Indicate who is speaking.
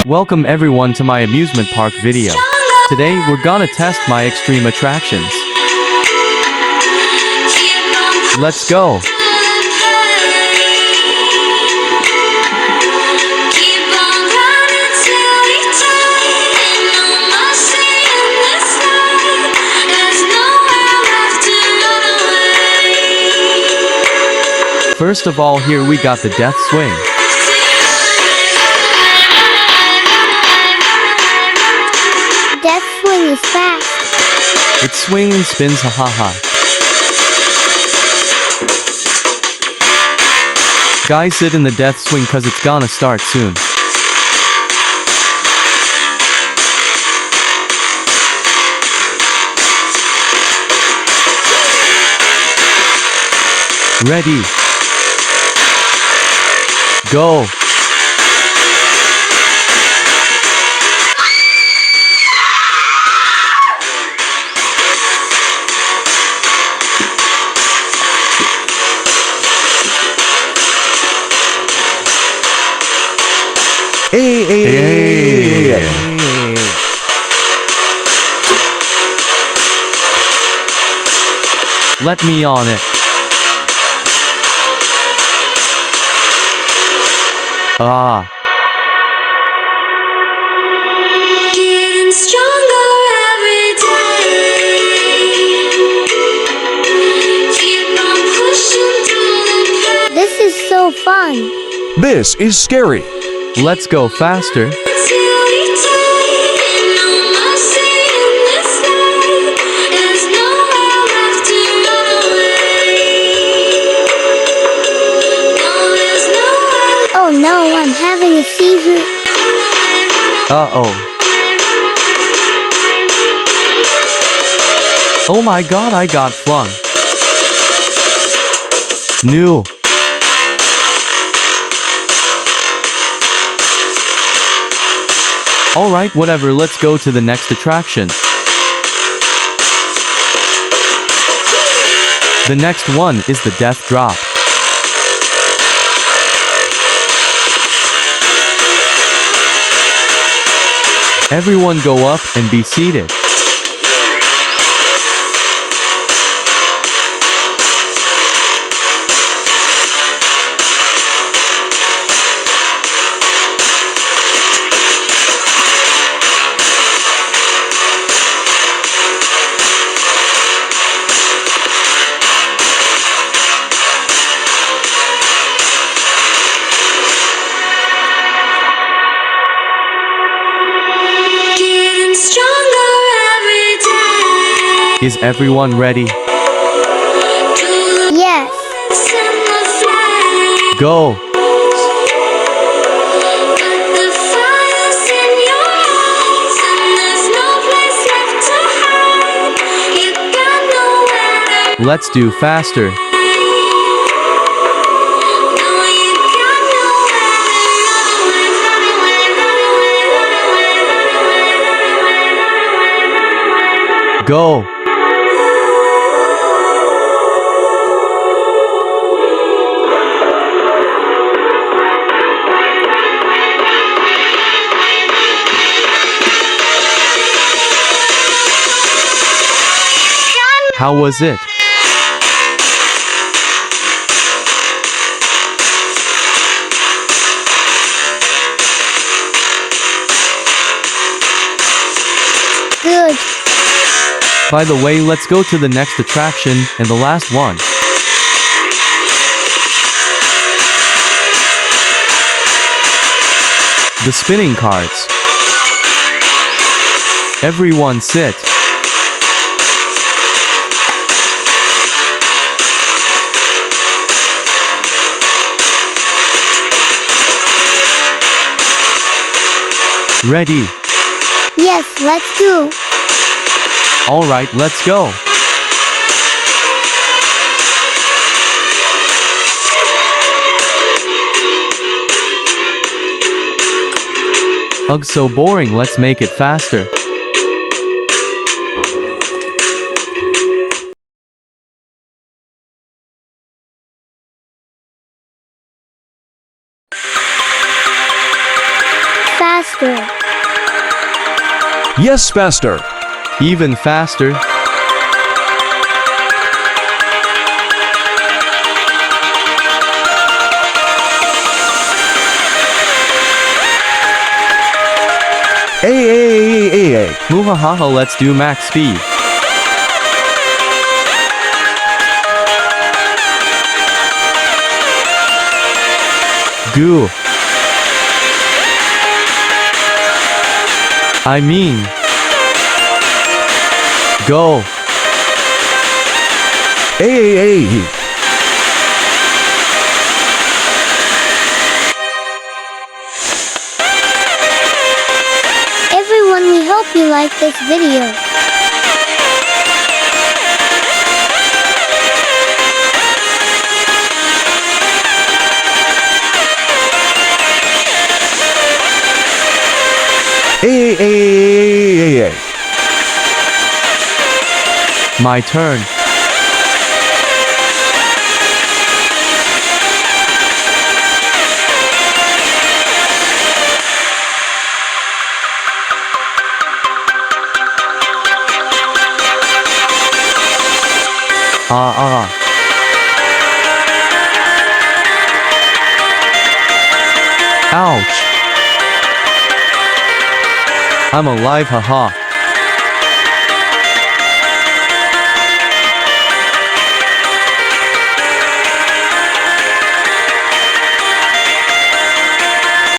Speaker 1: Welcome everyone to my amusement park video. Today we're gonna test my extreme attractions. Let's go! First of all, here we got the death swing.
Speaker 2: Death swing is fast.
Speaker 1: It swings and spins, ha ha ha. Guys, sit in the death swing cause it's gonna start soon. Ready. Go. Hey. Let me on it. Ah.
Speaker 3: Getting stronger every day. Keep on pushing through the pain.
Speaker 2: This is so fun.
Speaker 4: This is scary.
Speaker 1: Let's go faster.
Speaker 3: Till we take no mercy in this life. There's nowhere left to run away. No, there's nowhere.
Speaker 2: Oh no, I'm having a seizure.
Speaker 1: Uh-oh. Oh my god, I got flung. New. Alright, whatever, let's go to the next attraction. The next one is the death drop. Everyone go up and be seated.
Speaker 3: Getting stronger every day.
Speaker 1: Is everyone ready?
Speaker 2: Yes.
Speaker 3: In the flames.
Speaker 1: Go!
Speaker 3: But the fire's in your eyes, and there's no place left to hide. You got nowhere to
Speaker 1: Let's do faster.
Speaker 3: hide. No, you got nowhere to run away, run away, run away, run away, run away, run away, run away, run away, run away.
Speaker 1: Go! How was it?
Speaker 2: Good.
Speaker 1: By the way, let's go to the next attraction, and the last one. The spinning carts. Everyone sit. Ready?
Speaker 2: Yes, let's go.
Speaker 1: Alright, let's go. Ugh, so boring, let's make it faster.
Speaker 2: faster.
Speaker 4: Yes, faster.
Speaker 1: Even faster.
Speaker 4: A.
Speaker 1: Muhahaha, let's do max speed. Goo. I mean. Go.
Speaker 4: A.
Speaker 2: Everyone, we hope you like this video.
Speaker 4: A.
Speaker 1: My turn. Ouch. I'm alive, haha.